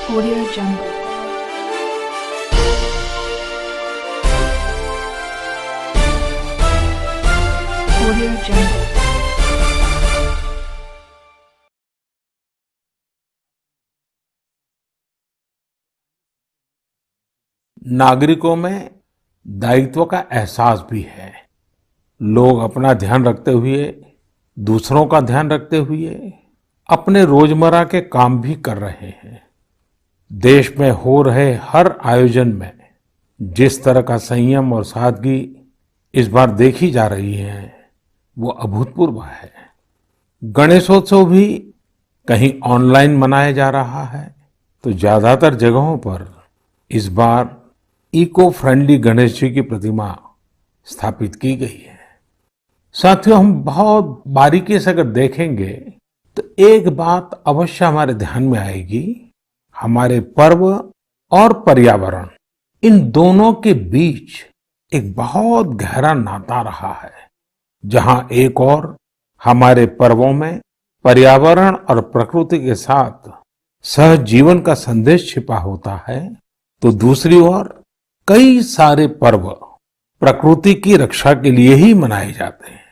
Audio Jungle. Audio Jungle. नागरिकों में दायित्व का एहसास भी है। लोग अपना ध्यान रखते हुए, दूसरों का ध्यान रखते हुए अपने रोजमर्रा के काम भी कर रहे हैं। देश में हो रहे हर आयोजन में जिस तरह का संयम और सादगी इस बार देखी जा रही है, वो अभूतपूर्व है। गणेशोत्सव भी कहीं ऑनलाइन मनाया जा रहा है, तो ज्यादातर जगहों पर इस बार इको फ्रेंडली गणेश जी की प्रतिमा स्थापित की गई है। साथियों, हम बहुत बारीकी से अगर देखेंगे तो एक बात अवश्य हमारे ध्यान में आएगी। हमारे पर्व और पर्यावरण, इन दोनों के बीच एक बहुत गहरा नाता रहा है। जहां एक और हमारे पर्वों में पर्यावरण और प्रकृति के साथ सहजीवन का संदेश छिपा होता है, तो दूसरी ओर कई सारे पर्व प्रकृति की रक्षा के लिए ही मनाए जाते हैं।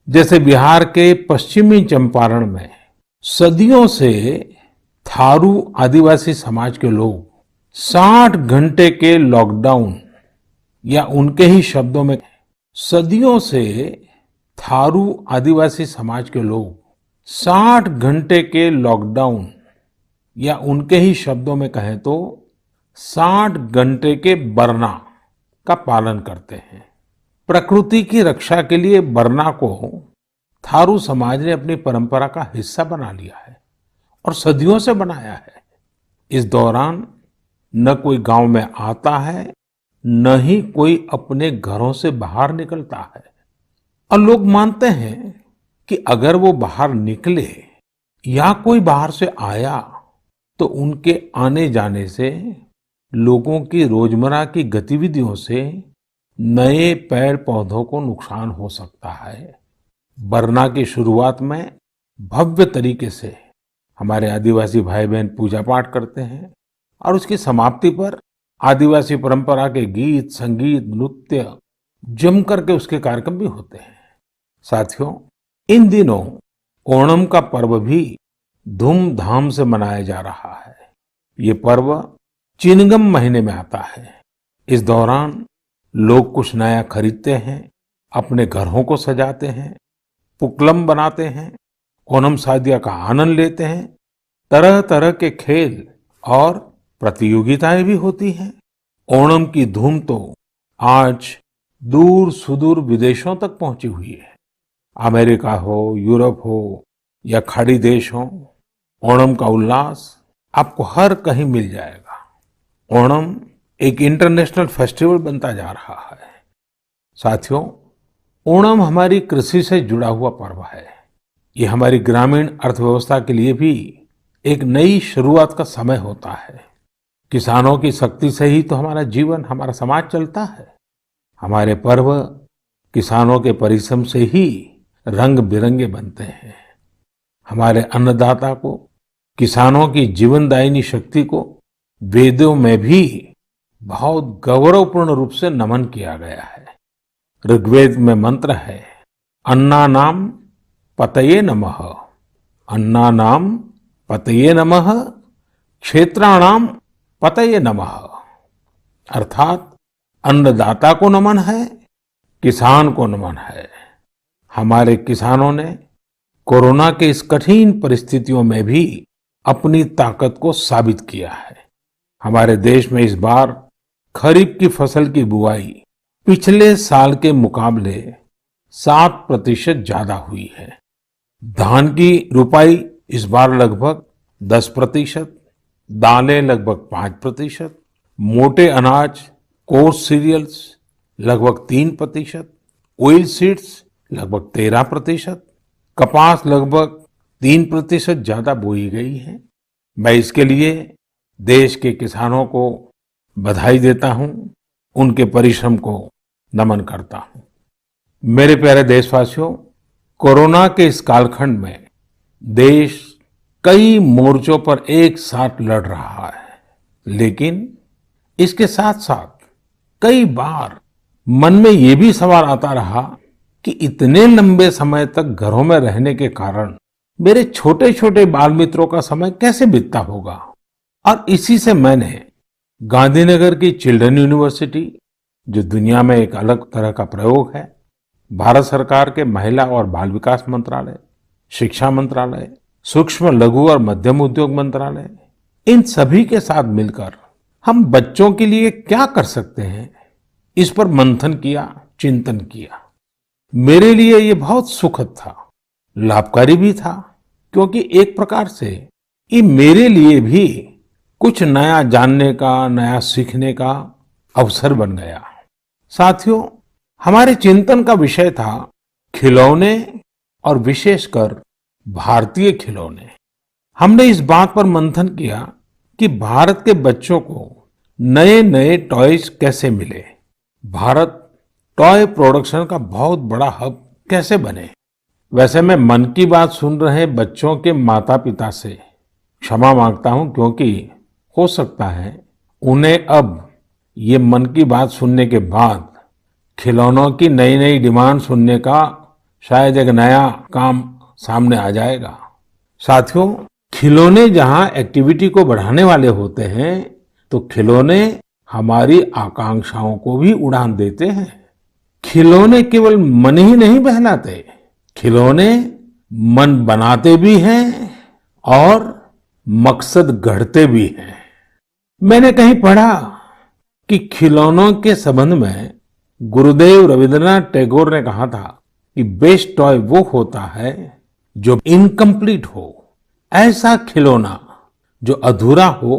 जैसे बिहार के पश्चिमी चंपारण में सदियों से थारू आदिवासी समाज के लोग 60 घंटे के लॉकडाउन, या उनके ही शब्दों में सदियों से थारू आदिवासी समाज के लोग 60 घंटे के लॉकडाउन, या उनके ही शब्दों में कहें तो 60 घंटे के बरना का पालन करते हैं। प्रकृति की रक्षा के लिए बरना को थारू समाज ने अपनी परंपरा का हिस्सा बना लिया है और सदियों से बनाया है। इस दौरान न कोई गांव में आता है, न ही कोई अपने घरों से बाहर निकलता है। और लोग मानते हैं कि अगर वो बाहर निकले या कोई बाहर से आया, तो उनके आने जाने से लोगों की रोजमर्रा की गतिविधियों से नए पेड़ पौधों को नुकसान हो सकता है। बरना की शुरुआत में भव्य तरीके से हमारे आदिवासी भाई बहन पूजा पाठ करते हैं और उसकी समाप्ति पर आदिवासी परंपरा के गीत, संगीत, नृत्य जम करके उसके कार्यक्रम भी होते हैं। साथियों, इन दिनों ओणम का पर्व भी धूमधाम से मनाया जा रहा है। ये पर्व चिनगम महीने में आता है। इस दौरान लोग कुछ नया खरीदते हैं, अपने घरों को सजाते हैं, पुक्कलम बनाते हैं, ओणम सादिया का आनंद लेते हैं। तरह तरह के खेल और प्रतियोगिताएं भी होती हैं। ओणम की धूम तो आज दूर सुदूर विदेशों तक पहुंची हुई है। अमेरिका हो, यूरोप हो या खाड़ी देश हो, ओणम का उल्लास आपको हर कहीं मिल जाएगा। ओणम एक इंटरनेशनल फेस्टिवल बनता जा रहा है। साथियों, ओणम हमारी कृषि से जुड़ा हुआ पर्व है। ये हमारी ग्रामीण अर्थव्यवस्था के लिए भी एक नई शुरुआत का समय होता है। किसानों की शक्ति से ही तो हमारा जीवन, हमारा समाज चलता है। हमारे पर्व किसानों के परिश्रम से ही रंग बिरंगे बनते हैं। हमारे अन्नदाता को, किसानों की जीवनदायिनी शक्ति को वेदों में भी बहुत गौरवपूर्ण रूप से नमन किया गया है। ऋग्वेद में मंत्र है, अन्नानाम पतये नमः, अन्नानाम पतये नमः, क्षेत्राणाम पतये नमः। अर्थात अन्नदाता को नमन है, किसान को नमन है। हमारे किसानों ने कोरोना के इस कठिन परिस्थितियों में भी अपनी ताकत को साबित किया है। हमारे देश में इस बार खरीफ की फसल की बुआई पिछले साल के मुकाबले 7% ज्यादा हुई है। धान की रुपाई इस बार लगभग 10%, दालें लगभग 5%, मोटे अनाज, कोर्स सीरियल्स लगभग 3%, ऑयल सीड्स लगभग 13%, कपास लगभग 3% ज्यादा बोई गई है। मैं इसके लिए देश के किसानों को बधाई देता हूं, उनके परिश्रम को नमन करता हूं। मेरे प्यारे देशवासियों, कोरोना के इस कालखंड में देश कई मोर्चों पर एक साथ लड़ रहा है। लेकिन इसके साथ साथ कई बार मन में ये भी सवाल आता रहा कि इतने लंबे समय तक घरों में रहने के कारण मेरे छोटे छोटे बाल मित्रों का समय कैसे बीतता होगा। और इसी से मैंने गांधीनगर की चिल्ड्रन यूनिवर्सिटी, जो दुनिया में एक अलग तरह का प्रयोग है, भारत सरकार के महिला और बाल विकास मंत्रालय, शिक्षा मंत्रालय, सूक्ष्म लघु और मध्यम उद्योग मंत्रालय, इन सभी के साथ मिलकर हम बच्चों के लिए क्या कर सकते हैं, इस पर मंथन किया, चिंतन किया। मेरे लिए ये बहुत सुखद था, लाभकारी भी था, क्योंकि एक प्रकार से ये मेरे लिए भी कुछ नया जानने का, नया सीखने का अवसर बन गया। साथियों, हमारे चिंतन का विषय था खिलौने और विशेषकर भारतीय खिलौने। हमने इस बात पर मंथन किया कि भारत के बच्चों को नए नए टॉयज कैसे मिले, भारत टॉय प्रोडक्शन का बहुत बड़ा हब कैसे बने। वैसे मैं मन की बात सुन रहे बच्चों के माता पिता से क्षमा मांगता हूं, क्योंकि हो सकता है उन्हें अब ये मन की बात सुनने के बाद खिलौनों की नई नई डिमांड सुनने का शायद एक नया काम सामने आ जाएगा। साथियों, खिलौने जहां एक्टिविटी को बढ़ाने वाले होते हैं, तो खिलौने हमारी आकांक्षाओं को भी उड़ान देते हैं। खिलौने केवल मन ही नहीं बहलाते, खिलौने मन बनाते भी हैं और मकसद गढ़ते भी हैं। मैंने कहीं पढ़ा कि खिलौनों के संबंध में गुरुदेव रविंद्रनाथ टैगोर ने कहा था कि बेस्ट टॉय वो होता है जो इनकम्प्लीट हो, ऐसा खिलौना जो अधूरा हो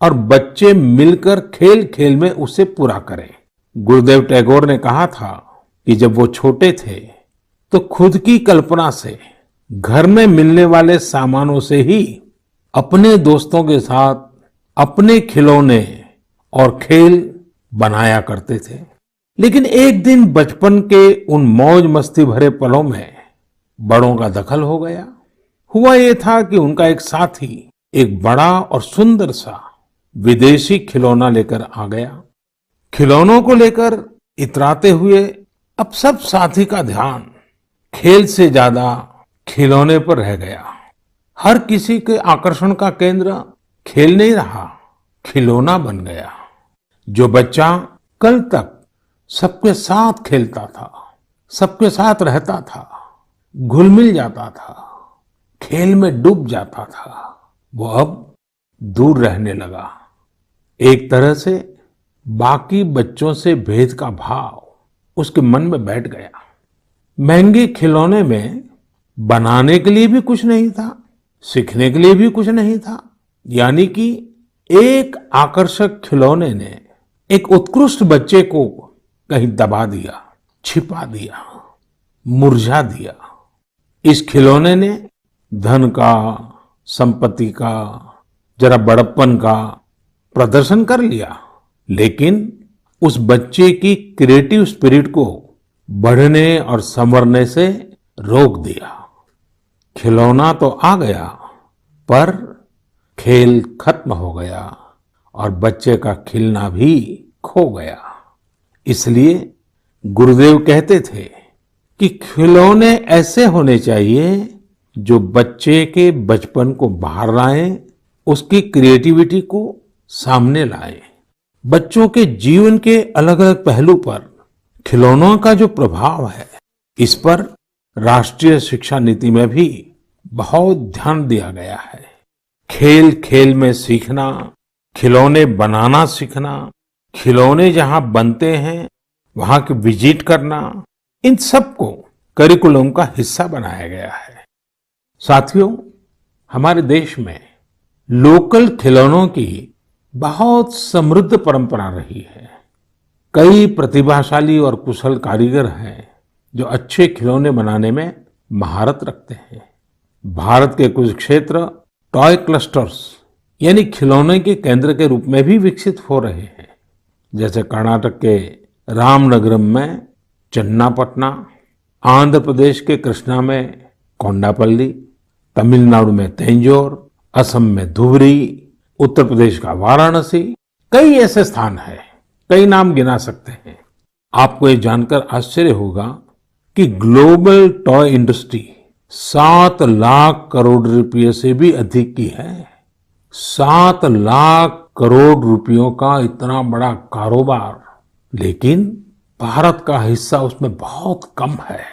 और बच्चे मिलकर खेल खेल में उसे पूरा करें। गुरुदेव टैगोर ने कहा था कि जब वो छोटे थे तो खुद की कल्पना से घर में मिलने वाले सामानों से ही अपने दोस्तों के साथ अपने खिलौने और खेल बनाया करते थे। लेकिन एक दिन बचपन के उन मौज मस्ती भरे पलों में बड़ों का दखल हो गया। हुआ ये था कि उनका एक साथी एक बड़ा और सुंदर सा विदेशी खिलौना लेकर आ गया। खिलौनों को लेकर इतराते हुए अब सब साथी का ध्यान खेल से ज्यादा खिलौने पर रह गया। हर किसी के आकर्षण का केंद्र खेल नहीं रहा, खिलौना बन गया। जो बच्चा कल तक सबके साथ खेलता था, सबके साथ रहता था, घुल मिल जाता था, खेल में डूब जाता था, वो अब दूर रहने लगा। एक तरह से बाकी बच्चों से भेद का भाव उसके मन में बैठ गया। महंगे खिलौने में बनाने के लिए भी कुछ नहीं था, सीखने के लिए भी कुछ नहीं था। यानी कि एक आकर्षक खिलौने ने एक उत्कृष्ट बच्चे को कहीं दबा दिया, छिपा दिया, मुरझा दिया। इस खिलौने ने धन का, संपत्ति का, जरा बड़प्पन का प्रदर्शन कर लिया, लेकिन उस बच्चे की क्रिएटिव स्पिरिट को बढ़ने और संवरने से रोक दिया। खिलौना तो आ गया, पर खेल खत्म हो गया और बच्चे का खिलना भी खो गया। इसलिए गुरुदेव कहते थे कि खिलौने ऐसे होने चाहिए जो बच्चे के बचपन को बाहर लाएं, उसकी क्रिएटिविटी को सामने लाएं। बच्चों के जीवन के अलग अलग पहलू पर खिलौनों का जो प्रभाव है, इस पर राष्ट्रीय शिक्षा नीति में भी बहुत ध्यान दिया गया है। खेल खेल में सीखना, खिलौने बनाना सीखना, खिलौने जहां बनते हैं वहां की विजिट करना, इन सबको करिकुलम का हिस्सा बनाया गया है। साथियों, हमारे देश में लोकल खिलौनों की बहुत समृद्ध परंपरा रही है। कई प्रतिभाशाली और कुशल कारीगर हैं जो अच्छे खिलौने बनाने में महारत रखते हैं। भारत के कुछ क्षेत्र टॉय क्लस्टर्स यानी खिलौने के केंद्र के रूप में भी विकसित हो रहे हैं। जैसे कर्नाटक के रामनगरम में चन्नापटना, आंध्र प्रदेश के कृष्णा में कोंडापल्ली, तमिलनाडु में तंजौर, असम में धुबरी, उत्तर प्रदेश का वाराणसी, कई ऐसे स्थान हैं, कई नाम गिना सकते हैं। आपको ये जानकर आश्चर्य होगा कि global toy industry 7 lakh crore रुपए से भी अधिक की है। 7 लाख करोड़ रुपयों का इतना बड़ा कारोबार, लेकिन भारत का हिस्सा उसमें बहुत कम है।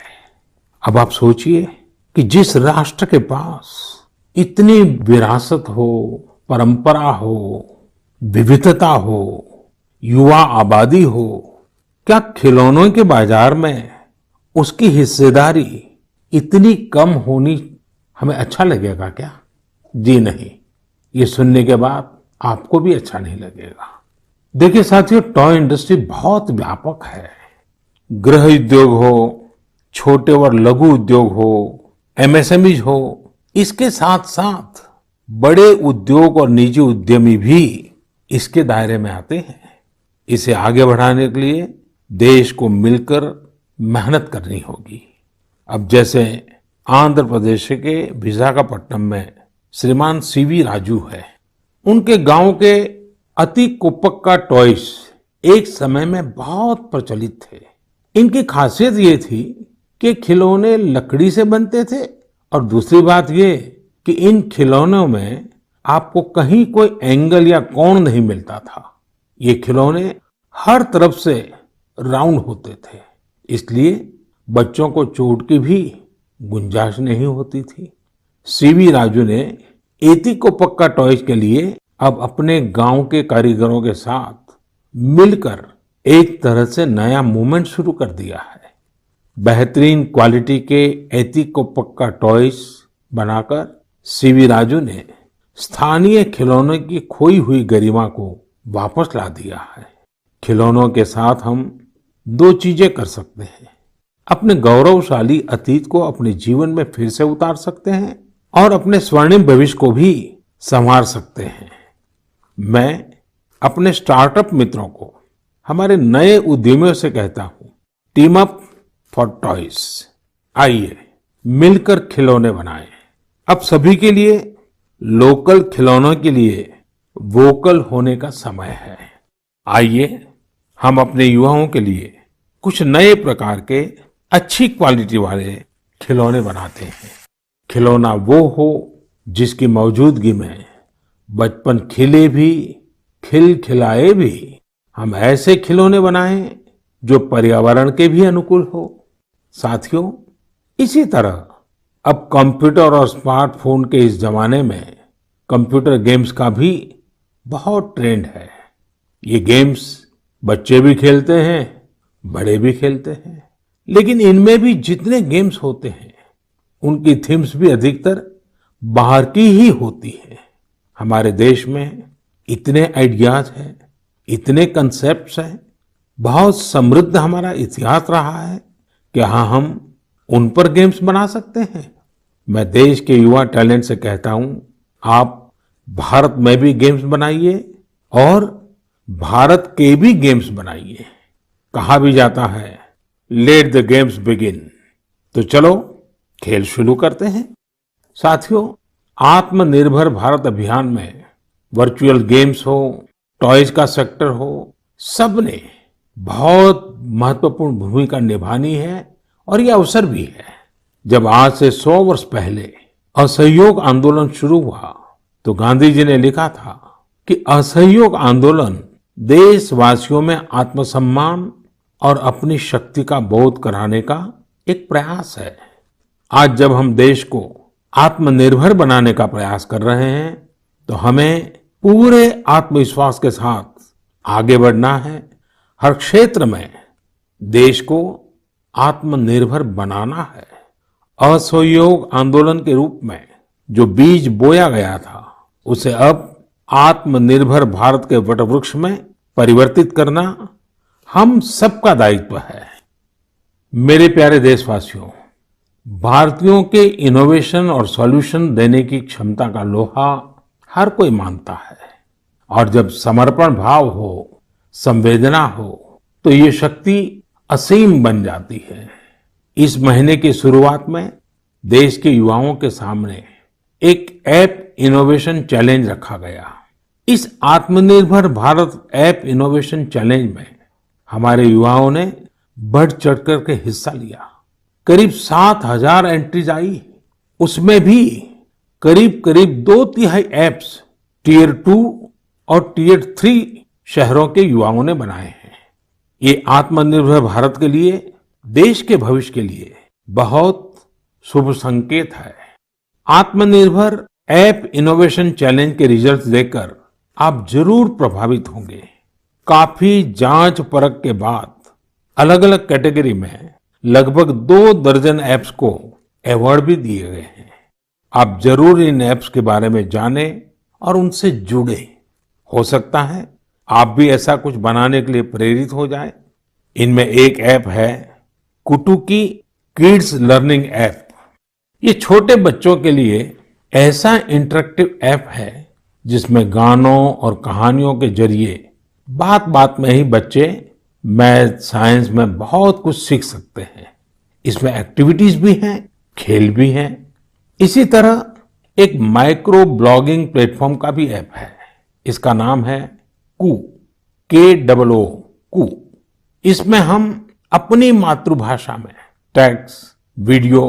अब आप सोचिए कि जिस राष्ट्र के पास इतनी विरासत हो, परंपरा हो, विविधता हो, युवा आबादी हो, क्या खिलौनों के बाजार में उसकी हिस्सेदारी इतनी कम होनी हमें अच्छा लगेगा क्या? जी नहीं, ये सुनने के बाद आपको भी अच्छा नहीं लगेगा। देखिए साथियों, टॉय इंडस्ट्री बहुत व्यापक है। गृह उद्योग हो, छोटे और लघु उद्योग हो, एमएसएमई हो, इसके साथ साथ बड़े उद्योग और निजी उद्यमी भी इसके दायरे में आते हैं। इसे आगे बढ़ाने के लिए देश को मिलकर मेहनत करनी होगी। अब जैसे आंध्र प्रदेश के विशाखापट्टनम में श्रीमान सीवी राजू है, उनके गांव के अति कुपक्का टॉयज एक समय में बहुत प्रचलित थे। इनकी खासियत ये थी कि खिलौने लकड़ी से बनते थे और दूसरी बात ये कि इन खिलौनों में आपको कहीं कोई एंगल या कोण नहीं मिलता था। ये खिलौने हर तरफ से राउंड होते थे, इसलिए बच्चों को चोट की भी गुंजाइश नहीं होती थी। सीवी राजू ने एती को पक्का टॉयज के लिए अब अपने गांव के कारीगरों के साथ मिलकर एक तरह से नया मूवमेंट शुरू कर दिया है। बेहतरीन क्वालिटी के एती को पक्का टॉयज बनाकर सीवी राजू ने स्थानीय खिलौनों की खोई हुई गरिमा को वापस ला दिया है। खिलौनों के साथ हम 2 चीजें कर सकते हैं। अपने गौरवशाली अतीत को अपने जीवन में फिर से उतार सकते हैं और अपने स्वर्णिम भविष्य को भी संवार सकते हैं। मैं अपने स्टार्टअप मित्रों को, हमारे नए उद्यमियों से कहता हूं, टीम अप फॉर टॉयज। आइए मिलकर खिलौने बनाएं। अब सभी के लिए लोकल खिलौनों के लिए वोकल होने का समय है। आइए हम अपने युवाओं के लिए कुछ नए प्रकार के अच्छी क्वालिटी वाले खिलौने बनाते हैं। खिलौना वो हो जिसकी मौजूदगी में बचपन खिले भी, खिलखिलाए भी। हम ऐसे खिलौने बनाएं जो पर्यावरण के भी अनुकूल हो। साथियों, इसी तरह अब कंप्यूटर और स्मार्टफोन के इस जमाने में कंप्यूटर गेम्स का भी बहुत ट्रेंड है। ये गेम्स बच्चे भी खेलते हैं, बड़े भी खेलते हैं, लेकिन इनमें भी जितने गेम्स होते हैं उनकी थीम्स भी अधिकतर बाहर की ही होती है। हमारे देश में इतने आइडियाज हैं, इतने कंसेप्ट्स हैं, बहुत समृद्ध हमारा इतिहास रहा है। क्या हम उन पर गेम्स बना सकते हैं? मैं देश के युवा टैलेंट से कहता हूं, आप भारत में भी गेम्स बनाइए और भारत के भी गेम्स बनाइए। कहा भी जाता है, लेट द गेम्स बिगिन। तो चलो खेल शुरू करते हैं। साथियों, आत्मनिर्भर भारत अभियान में वर्चुअल गेम्स हो, टॉयज का सेक्टर हो, सबने बहुत महत्वपूर्ण भूमिका निभानी है और ये अवसर भी है। जब आज से 100 वर्ष पहले असहयोग आंदोलन शुरू हुआ तो गांधी जी ने लिखा था कि असहयोग आंदोलन देशवासियों में आत्मसम्मान और अपनी शक्ति का बोध कराने का एक प्रयास है। आज जब हम देश को आत्मनिर्भर बनाने का प्रयास कर रहे हैं तो हमें पूरे आत्मविश्वास के साथ आगे बढ़ना है। हर क्षेत्र में देश को आत्मनिर्भर बनाना है। असहयोग आंदोलन के रूप में जो बीज बोया गया था उसे अब आत्मनिर्भर भारत के वटवृक्ष में परिवर्तित करना हम सबका दायित्व है। मेरे प्यारे देशवासियों, भारतीयों के इनोवेशन और सॉल्यूशन देने की क्षमता का लोहा हर कोई मानता है और जब समर्पण भाव हो, संवेदना हो, तो ये शक्ति असीम बन जाती है। इस महीने की शुरुआत में देश के युवाओं के सामने एक ऐप इनोवेशन चैलेंज रखा गया। इस आत्मनिर्भर भारत ऐप इनोवेशन चैलेंज में हमारे युवाओं ने बढ़ चढ़ करके हिस्सा लिया। करीब 7,000 एंट्रीज आई। उसमें भी करीब करीब 2/3 ऐप्स टियर 2 और टियर 3 शहरों के युवाओं ने बनाए हैं। ये आत्मनिर्भर भारत के लिए, देश के भविष्य के लिए बहुत शुभ संकेत है। आत्मनिर्भर ऐप इनोवेशन चैलेंज के रिजल्ट देखकर आप जरूर प्रभावित होंगे। काफी जांच परख के बाद अलग अलग कैटेगरी में लगभग 2 दर्जन ऐप्स को अवार्ड भी दिए गए हैं। आप जरूर इन ऐप्स के बारे में जानें और उनसे जुड़े। हो सकता है आप भी ऐसा कुछ बनाने के लिए प्रेरित हो जाए। इनमें एक ऐप है कुटुकी किड्स लर्निंग ऐप। ये छोटे बच्चों के लिए ऐसा इंटरेक्टिव ऐप है जिसमें गानों और कहानियों के जरिए बात बात में ही बच्चे मैथ साइंस में बहुत कुछ सीख सकते हैं। इसमें एक्टिविटीज भी हैं, खेल भी हैं। इसी तरह एक माइक्रो ब्लॉगिंग प्लेटफॉर्म का भी ऐप है। इसका नाम है KOO कू। इसमें हम अपनी मातृभाषा में टेक्स्ट, वीडियो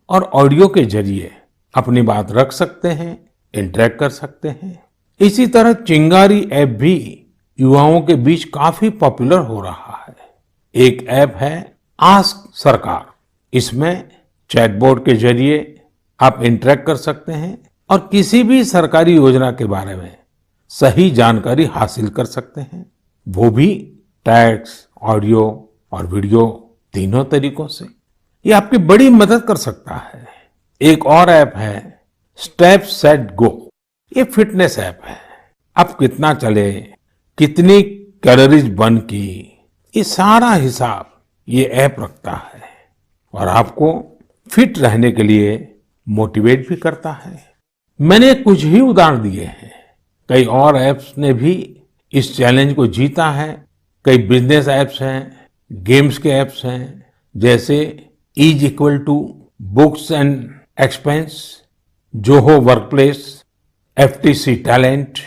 और ऑडियो के जरिए अपनी बात रख सकते हैं, इंटरेक्ट कर सकते हैं। इसी तरह चिंगारी ऐप भी युवाओं के बीच काफी पॉपुलर हो रहा है। एक ऐप है आस्क सरकार। इसमें चैटबॉट के जरिए आप इंटरेक्ट कर सकते हैं और किसी भी सरकारी योजना के बारे में सही जानकारी हासिल कर सकते हैं, वो भी टेक्स्ट, ऑडियो और वीडियो तीनों तरीकों से। ये आपकी बड़ी मदद कर सकता है। एक और ऐप है स्टेप सेट गो। ये फिटनेस ऐप है। आप कितना चले, कितनी कैलोरीज बर्न की, ये सारा हिसाब ये ऐप रखता है और आपको फिट रहने के लिए मोटिवेट भी करता है। मैंने कुछ ही उदाहरण दिए हैं। कई और ऐप्स ने भी इस चैलेंज को जीता है। कई बिजनेस ऐप्स हैं, गेम्स के ऐप्स हैं, जैसे is equal to books and expense, Zoho workplace, FTC talent.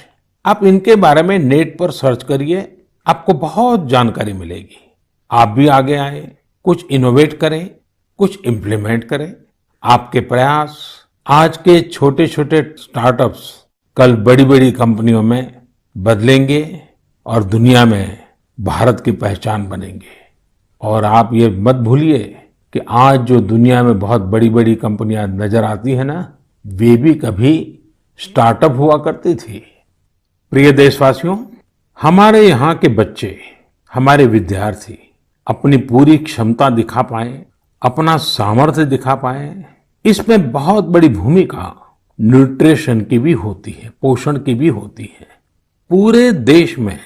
आप इनके बारे में नेट पर सर्च करिए, आपको बहुत जानकारी मिलेगी। आप भी आगे आए, कुछ इनोवेट करें, कुछ इम्प्लीमेंट करें। आपके प्रयास आज के छोटे छोटे स्टार्टअप्स कल बड़ी बड़ी कंपनियों में बदलेंगे और दुनिया में भारत की पहचान बनेंगे। और आप ये मत भूलिए कि आज जो दुनिया में बहुत बड़ी बड़ी कंपनियां नजर आती है ना, वे भी कभी स्टार्टअप हुआ करती थी। प्रिय देशवासियों, हमारे यहाँ के बच्चे, हमारे विद्यार्थी अपनी पूरी क्षमता दिखा पाए, अपना सामर्थ्य दिखा पाए, इसमें बहुत बड़ी भूमिका न्यूट्रिशन की भी होती है, पोषण की भी होती है। पूरे देश में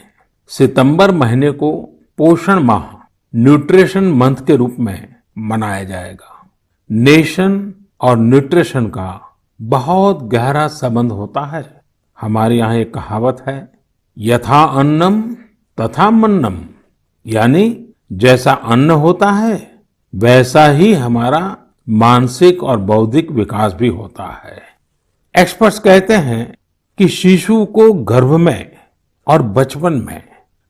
सितंबर महीने को पोषण माह, न्यूट्रिशन मंथ के रूप में मनाया जाएगा। नेशन और न्यूट्रिशन का बहुत गहरा संबंध होता है। हमारे यहाँ एक कहावत है, यथा अन्नम तथा मन्नम, यानी जैसा अन्न होता है वैसा ही हमारा मानसिक और बौद्धिक विकास भी होता है। एक्सपर्ट्स कहते हैं कि शिशु को गर्भ में और बचपन में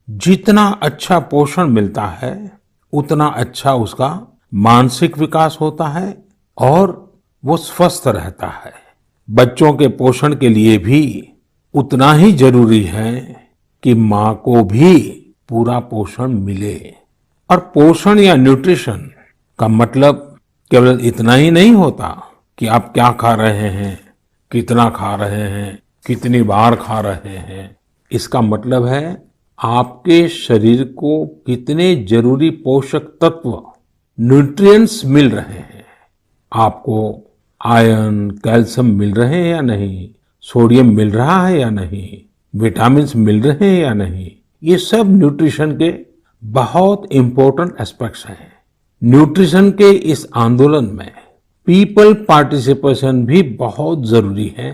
जितना अच्छा पोषण मिलता है उतना अच्छा उसका मानसिक विकास होता है और वो स्वस्थ रहता है। बच्चों के पोषण के लिए भी उतना ही जरूरी है कि माँ को भी पूरा पोषण मिले। और पोषण या न्यूट्रिशन का मतलब केवल इतना ही नहीं होता कि आप क्या खा रहे हैं, कितना खा रहे हैं, कितनी बार खा रहे हैं। इसका मतलब है आपके शरीर को कितने जरूरी पोषक तत्व, न्यूट्रिएंट्स मिल रहे हैं। आपको आयरन, कैल्शियम मिल रहे हैं या नहीं, सोडियम मिल रहा है या नहीं, विटामिन्स मिल रहे हैं या नहीं, ये सब न्यूट्रिशन के बहुत इंपॉर्टेंट एस्पेक्ट्स हैं। न्यूट्रिशन के इस आंदोलन में पीपल पार्टिसिपेशन भी बहुत जरूरी है।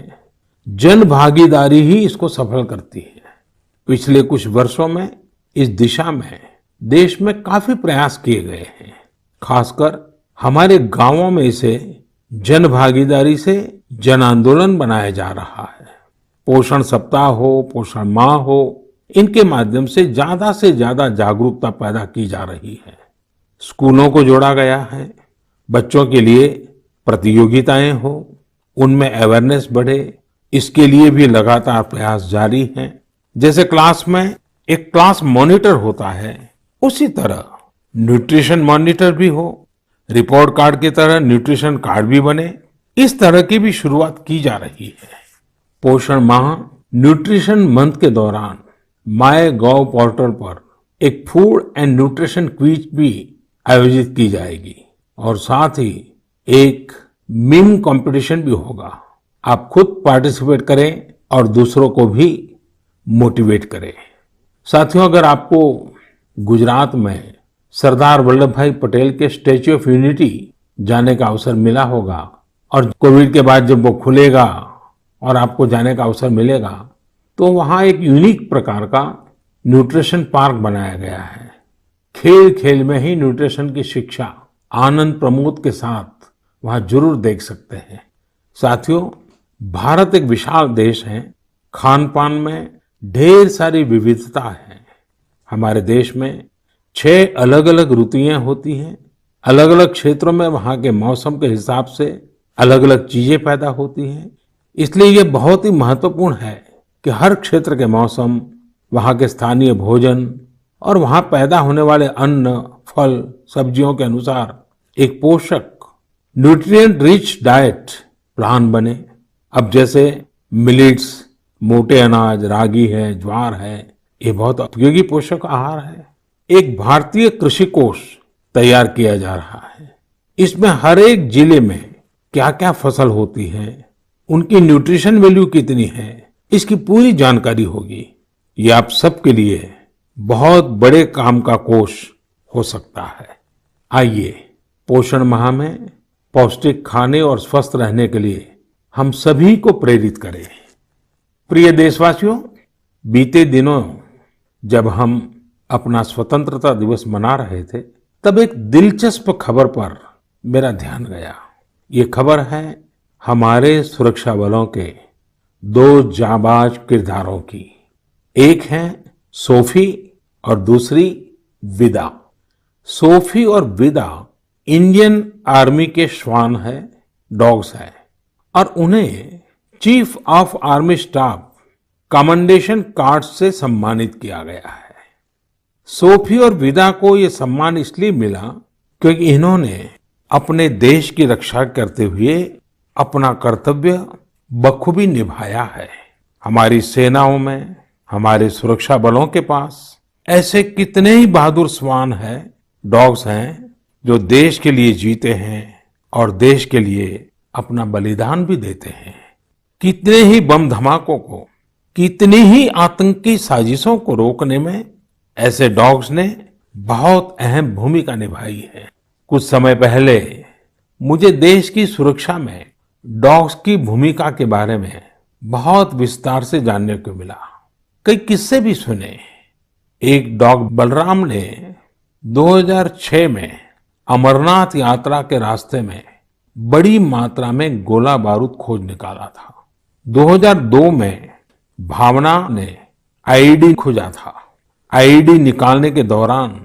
जन भागीदारी ही इसको सफल करती है। पिछले कुछ वर्षों में इस दिशा में देश में काफी प्रयास किए गए हैं। खासकर हमारे गांवों में इसे जन भागीदारी से जन आंदोलन बनाया जा रहा है। पोषण सप्ताह हो, पोषण माह हो, इनके माध्यम से ज्यादा जागरूकता पैदा की जा रही है। स्कूलों को जोड़ा गया है, बच्चों के लिए प्रतियोगिताएं हो, उनमें अवेयरनेस बढ़े, इसके लिए भी लगातार प्रयास जारी हैं। जैसे क्लास में एक क्लास मॉनिटर होता है, उसी तरह न्यूट्रिशन मॉनिटर भी हो, रिपोर्ट कार्ड की तरह न्यूट्रिशन कार्ड भी बने, इस तरह की भी शुरुआत की जा रही है। पोषण माह न्यूट्रिशन मंथ के दौरान माय गॉव पोर्टल पर एक फूड एंड न्यूट्रिशन क्विज भी आयोजित की जाएगी और साथ ही एक मीम कंपटीशन भी होगा। आप खुद पार्टिसिपेट करें और दूसरों को भी मोटिवेट करें। साथियों, अगर आपको गुजरात में सरदार वल्लभ भाई पटेल के स्टैच्यू ऑफ यूनिटी जाने का अवसर मिला होगा और कोविड के बाद जब वो खुलेगा और आपको जाने का अवसर मिलेगा, तो वहाँ एक यूनिक प्रकार का न्यूट्रिशन पार्क बनाया गया है। खेल खेल में ही न्यूट्रिशन की शिक्षा आनंद प्रमोद के साथ वहाँ जरूर देख सकते हैं। साथियों, भारत एक विशाल देश है, खान पान में ढेर सारी विविधता है। हमारे देश में 6 अलग अलग ऋतुएं होती हैं, अलग अलग क्षेत्रों में वहाँ के मौसम के हिसाब से अलग अलग चीजें पैदा होती हैं। इसलिए ये बहुत ही महत्वपूर्ण है कि हर क्षेत्र के मौसम, वहाँ के स्थानीय भोजन और वहाँ पैदा होने वाले अन्न, फल, सब्जियों के अनुसार एक पोषक न्यूट्रिएंट रिच डाइट प्लान बने। अब जैसे मिलेट्स, मोटे अनाज, रागी है, ज्वार है, ये बहुत उपयोगी पोषक आहार है। एक भारतीय कृषि कोष तैयार किया जा रहा है। इसमें हर एक जिले में क्या क्या फसल होती है, उनकी न्यूट्रिशन वैल्यू कितनी है, इसकी पूरी जानकारी होगी। ये आप सबके लिए बहुत बड़े काम का कोष हो सकता है। आइए, पोषण माह में पौष्टिक खाने और स्वस्थ रहने के लिए हम सभी को प्रेरित करें। प्रिय देशवासियों, बीते दिनों जब हम अपना स्वतंत्रता दिवस मना रहे थे, तब एक दिलचस्प खबर पर मेरा ध्यान गया। ये खबर है हमारे सुरक्षा बलों के 2 जाबाज किरदारों की। एक है सोफी और दूसरी विदा। सोफी और विदा इंडियन आर्मी के श्वान है, डॉग्स है, और उन्हें chief of army staff commendation card से सम्मानित किया गया है। सोफी और विदा को ये सम्मान इसलिए मिला क्योंकि इन्होंने अपने देश की रक्षा करते हुए अपना कर्तव्य बखूबी निभाया है। हमारी सेनाओं में, हमारे सुरक्षा बलों के पास ऐसे कितने ही बहादुर श्वान हैं, डॉग्स हैं, जो देश के लिए जीते हैं और देश के लिए अपना बलिदान भी देते हैं। कितने ही बम धमाकों को, कितनी ही आतंकी साजिशों को रोकने में ऐसे डॉग्स ने बहुत अहम भूमिका निभाई है। कुछ समय पहले मुझे देश की सुरक्षा में डॉग्स की भूमिका के बारे में बहुत विस्तार से जानने को मिला। कई किस्से भी सुने। एक डॉग बलराम ने 2006 में अमरनाथ यात्रा के रास्ते में बड़ी मात्रा में गोला बारूद खोज निकाला था। 2002 में भावना ने आईईडी खोजा था। आईईडी निकालने के दौरान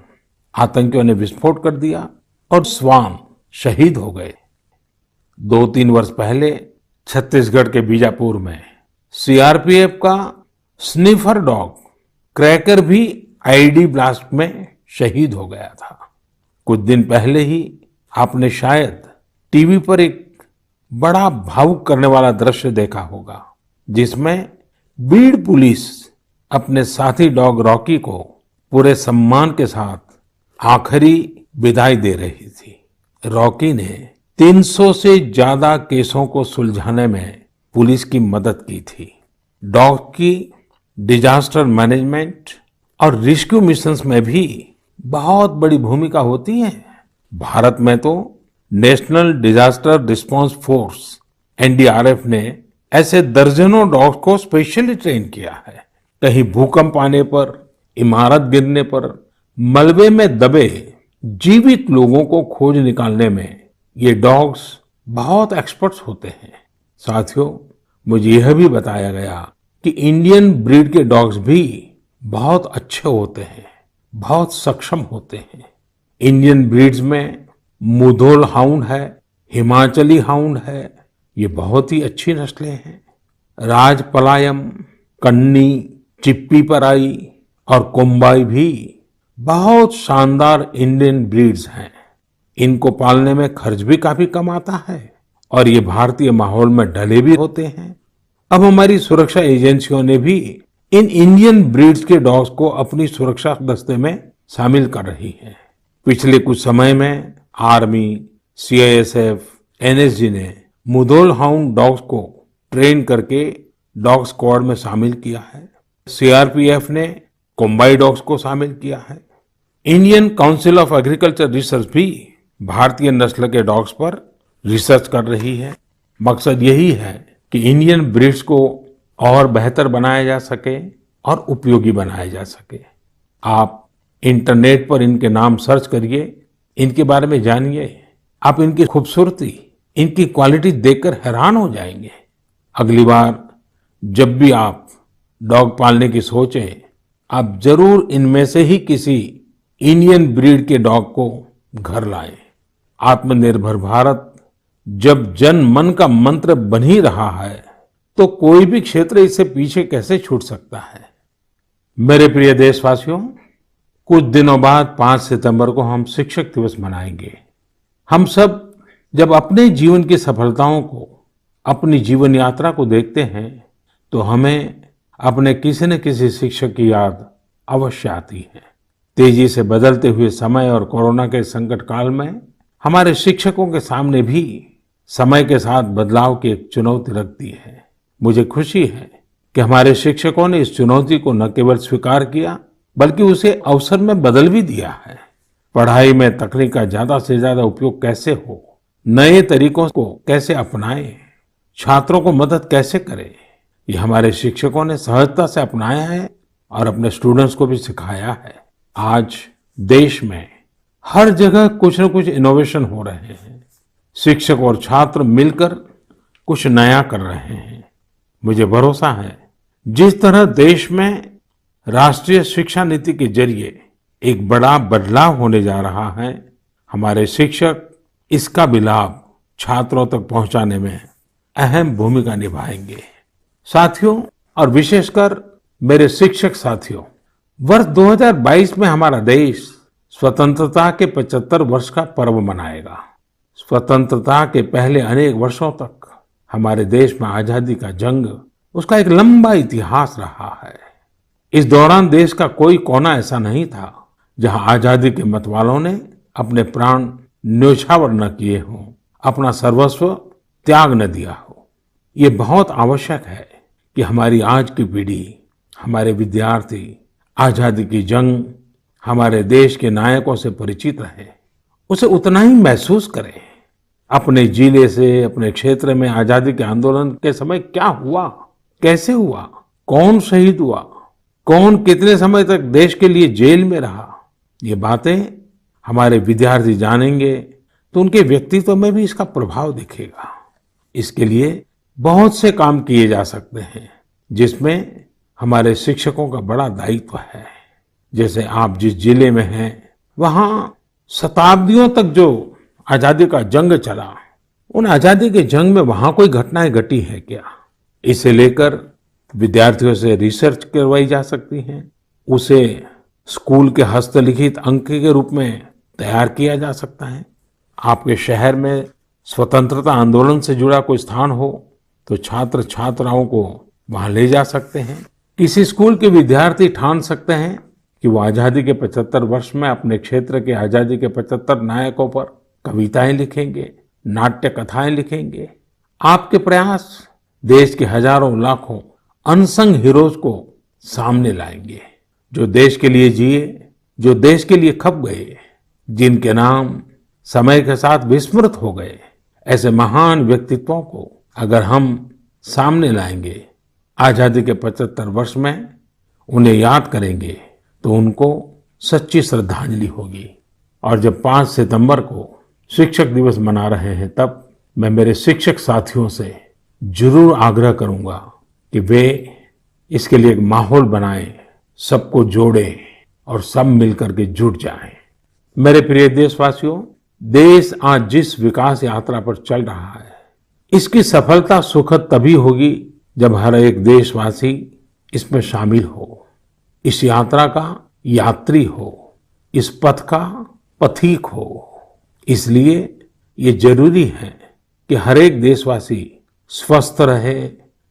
आतंकियों ने विस्फोट कर दिया और श्वान शहीद हो गए। 2-3 वर्ष पहले छत्तीसगढ़ के बीजापुर में सीआरपीएफ का स्निफर डॉग क्रैकर भी आईईडी ब्लास्ट में शहीद हो गया था। कुछ दिन पहले ही आपने शायद टीवी पर एक बड़ा भावुक करने वाला दृश्य देखा होगा, जिसमें बीड़ पुलिस अपने साथी डॉग रॉकी को पूरे सम्मान के साथ आखिरी विदाई दे रही थी। रॉकी ने 300 से ज्यादा केसों को सुलझाने में पुलिस की मदद की थी। डॉग की डिजास्टर मैनेजमेंट और रेस्क्यू मिशंस में भी बहुत बड़ी भूमिका होती है। भारत में तो national disaster response force NDRF ने ऐसे दर्जनों डॉग्स को स्पेशली ट्रेन किया है। कहीं भूकंप आने पर, इमारत गिरने पर, मलबे में दबे जीवित लोगों को खोज निकालने में ये डॉग्स बहुत एक्सपर्ट्स होते हैं। साथियों, मुझे यह भी बताया गया कि इंडियन ब्रीड के डॉग्स भी बहुत अच्छे होते हैं, बहुत सक्षम होते हैं। इंडियन ब्रीड्स में मुधोल हाउंड है, हिमाचली हाउंड है, ये बहुत ही अच्छी नस्लें हैं। राजपलायम, कन्नी, चिप्पी पराई और कोम्बाई भी बहुत शानदार इंडियन ब्रीड्स हैं। इनको पालने में खर्च भी काफी कम आता है और ये भारतीय माहौल में ढले भी होते हैं। अब हमारी सुरक्षा एजेंसियों ने भी इन इंडियन ब्रीड्स के डॉग्स को अपनी सुरक्षा दस्ते में शामिल कर रही है। पिछले कुछ समय में आर्मी, सीआईएसएफ, एनएसजी ने मुधोल हाउंड डॉग्स को ट्रेन करके डॉग स्क्वाड में शामिल किया है। सीआरपीएफ ने कोम्बाई डॉग्स को शामिल किया है। Indian council of agriculture research भी भारतीय नस्ल के डॉग्स पर रिसर्च कर रही है। मकसद यही है कि इंडियन ब्रीड्स को और बेहतर बनाया जा सके और उपयोगी बनाया जा सके। आप इंटरनेट पर इनके नाम सर्च करिए, इनके बारे में जानिए। आप इनकी खूबसूरती, इनकी क्वालिटी देखकर हैरान हो जाएंगे। अगली बार जब भी आप डॉग पालने की सोचें, आप जरूर इनमें से ही किसी इंडियन ब्रीड के डॉग को घर लाएं। आत्मनिर्भर भारत जब जन मन का मंत्र बन ही रहा है, तो कोई भी क्षेत्र इससे पीछे कैसे छूट सकता है। मेरे प्रिय देशवासियों, कुछ दिनों बाद 5 सितंबर को हम शिक्षक दिवस मनाएंगे। हम सब जब अपने जीवन की सफलताओं को, अपनी जीवन यात्रा को देखते हैं, तो हमें अपने किसी न किसी शिक्षक की याद अवश्य आती है। तेजी से बदलते हुए समय और कोरोना के संकट काल में हमारे शिक्षकों के सामने भी समय के साथ बदलाव की एक चुनौती रख दी है। मुझे खुशी है कि हमारे शिक्षकों ने इस चुनौती को न केवल स्वीकार किया, बल्कि उसे अवसर में बदल भी दिया है। पढ़ाई में तकनीक का ज्यादा से ज्यादा उपयोग कैसे हो, नए तरीकों को कैसे अपनाएं, छात्रों को मदद कैसे करें, ये हमारे शिक्षकों ने सहजता से अपनाया है और अपने स्टूडेंट्स को भी सिखाया है। आज देश में हर जगह कुछ न कुछ इनोवेशन हो रहे हैं। शिक्षक और छात्र मिलकर कुछ नया कर रहे हैं। मुझे भरोसा है, जिस तरह देश में राष्ट्रीय शिक्षा नीति के जरिए एक बड़ा बदलाव होने जा रहा है, हमारे शिक्षक इसका भी लाभ छात्रों तक पहुंचाने में अहम भूमिका निभाएंगे। साथियों, और विशेषकर मेरे शिक्षक साथियों, वर्ष 2022 में हमारा देश स्वतंत्रता के 75 वर्ष का पर्व मनाएगा। स्वतंत्रता के पहले अनेक वर्षों तक हमारे देश में आजादी का जंग, उसका एक लंबा इतिहास रहा है। इस दौरान देश का कोई कोना ऐसा नहीं था जहां आजादी के मतवालों ने अपने प्राण न्योछावर न किए हों, अपना सर्वस्व त्याग न दिया हो। ये बहुत आवश्यक है कि हमारी आज की पीढ़ी, हमारे विद्यार्थी आजादी की जंग, हमारे देश के नायकों से परिचित रहे, उसे उतना ही महसूस करें। अपने जिले से, अपने क्षेत्र में आजादी के आंदोलन के समय क्या हुआ, कैसे हुआ, कौन शहीद हुआ, कौन कितने समय तक देश के लिए जेल में रहा, ये बातें हमारे विद्यार्थी जानेंगे तो उनके व्यक्तित्व में भी इसका प्रभाव दिखेगा। इसके लिए बहुत से काम किए जा सकते हैं, जिसमें हमारे शिक्षकों का बड़ा दायित्व है। जैसे आप जिस जिले में हैं, वहां शताब्दियों तक जो आजादी का जंग चला, उन आजादी के जंग में वहां कोई घटनाएं घटी है क्या, इसे लेकर विद्यार्थियों से रिसर्च करवाई जा सकती है। उसे स्कूल के हस्तलिखित अंक के रूप में तैयार किया जा सकता है। आपके शहर में स्वतंत्रता आंदोलन से जुड़ा कोई स्थान हो तो छात्र छात्राओं को वहां ले जा सकते हैं। किसी स्कूल के विद्यार्थी ठान सकते हैं कि वो आजादी के 75 वर्ष में अपने क्षेत्र के आजादी के 75 नायकों पर कविताएं लिखेंगे, नाट्य कथाएं लिखेंगे। आपके प्रयास देश के हजारों लाखों अनसंग हीरोज को सामने लाएंगे, जो देश के लिए जिए, जो देश के लिए खप गए, जिनके नाम समय के साथ विस्मृत हो गए। ऐसे महान व्यक्तित्वों को अगर हम सामने लाएंगे, आजादी के 75 वर्ष में उन्हें याद करेंगे, तो उनको सच्ची श्रद्धांजलि होगी। और जब 5 सितंबर को शिक्षक दिवस मना रहे हैं, तब मैं मेरे शिक्षक साथियों से जरूर आग्रह करूंगा कि वे इसके लिए एक माहौल बनाएं, सबको जोड़ें और सब मिलकर के जुट जाएं। मेरे प्रिय देशवासियों, देश आज जिस विकास यात्रा पर चल रहा है, इसकी सफलता सुखद तभी होगी जब हर एक देशवासी इसमें शामिल हो, इस यात्रा का यात्री हो, इस पथ का पथिक हो। इसलिए ये जरूरी है कि हर एक देशवासी स्वस्थ रहे,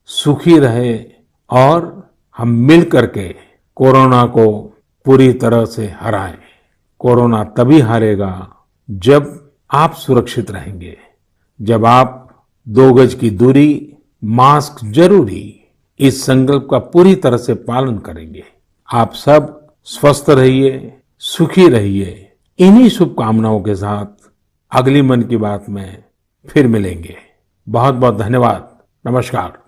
सुखी रहे और हम मिल करके कोरोना को पूरी तरह से हराएं। कोरोना तभी हारेगा जब आप सुरक्षित रहेंगे, जब आप 2 गज की दूरी, मास्क जरूरी, इस संकल्प का पूरी तरह से पालन करेंगे। आप सब स्वस्थ रहिए, सुखी रहिए। इन्हीं शुभकामनाओं के साथ अगली मन की बात में फिर मिलेंगे। बहुत बहुत धन्यवाद। नमस्कार।